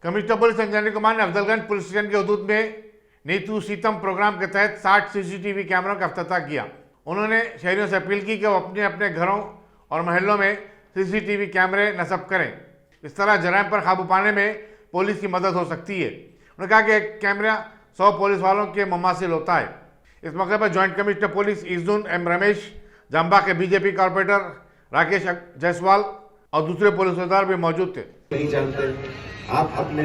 Commissioner police Anjani Kumar ने Afzalgunj police station के हदूद में नीतू सीतम प्रोग्राम के तहत 60 सीसीटीवी कैमरों का अफ्ताह किया। उन्होंने शहरियों से अपील की कि वो अपने अपने घरों और मोहल्लों में सीसीटीवी कैमरे नस्ब करें। इस तरह जराइम पर काबू पाने में पुलिस की मदद हो सकती है। उन्होंने कहा कि एक कैमरा 100 पुलिस वालों के मुमासिल होता है। इस मौके पर जॉइंट कमिश्नर पुलिस इजुन एम रमेश, जंबा के बीजेपी कॉर्पोरेटर राकेश जायसवाल और दूसरे पुलिसदार भी मौजूद थे। नहीं जानते, आप अपने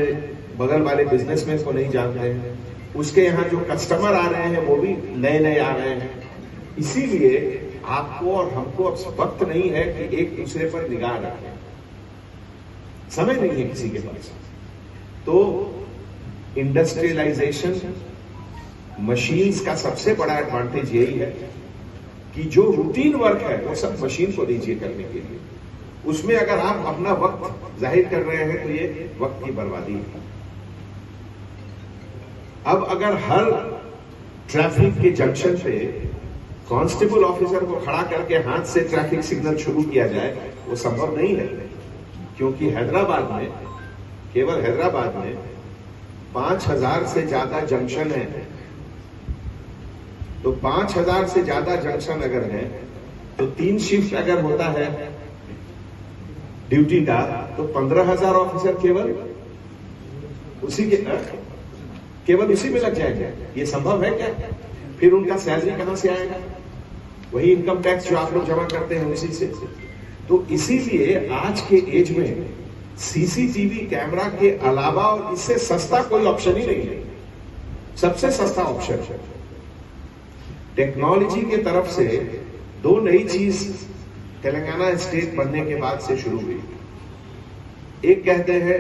बगल वाले बिजनेसमैन को नहीं जानते हैं, उसके यहाँ जो कस्टमर आ रहे हैं वो भी नए नए आ रहे हैं। इसीलिए आपको और हमको अब वक्त नहीं है कि एक दूसरे पर निगाह रखें, समय नहीं है किसी के पास। तो इंडस्ट्रियलाइजेशन मशीन्स का सबसे बड़ा एडवांटेज यही है कि जो रूटीन वर्क है वो सब मशीन को दीजिए करने के लिए। उसमें अगर आप अपना वक्त जाहिर कर रहे हैं तो ये वक्त की बर्बादी है। अब अगर हर ट्रैफिक के जंक्शन पे कांस्टेबल ऑफिसर को खड़ा करके हाथ से ट्रैफिक सिग्नल शुरू किया जाए, वो संभव नहीं है, क्योंकि हैदराबाद में, केवल हैदराबाद में 5000 से ज्यादा जंक्शन है। तो 5000 से ज्यादा जंक्शन अगर है तो 3 शिफ्ट अगर होता है ड्यूटी का, तो 15,000 ऑफिसर केवल उसी में लग जाएंगे। ये संभव है क्या? फिर उनका सैलरी कहां से आएगा? वही इनकम टैक्स जो आप लोग जमा करते हैं उसी से। तो इसीलिए आज के एज में सीसीटीवी कैमरा के अलावा और इससे सस्ता कोई ऑप्शन ही नहीं है। सबसे सस्ता ऑप्शन है टेक्नोलॉजी के तरफ से 2 नई चीज तेलंगाना स्टेट बनने के बाद से शुरू हुई। एक कहते हैं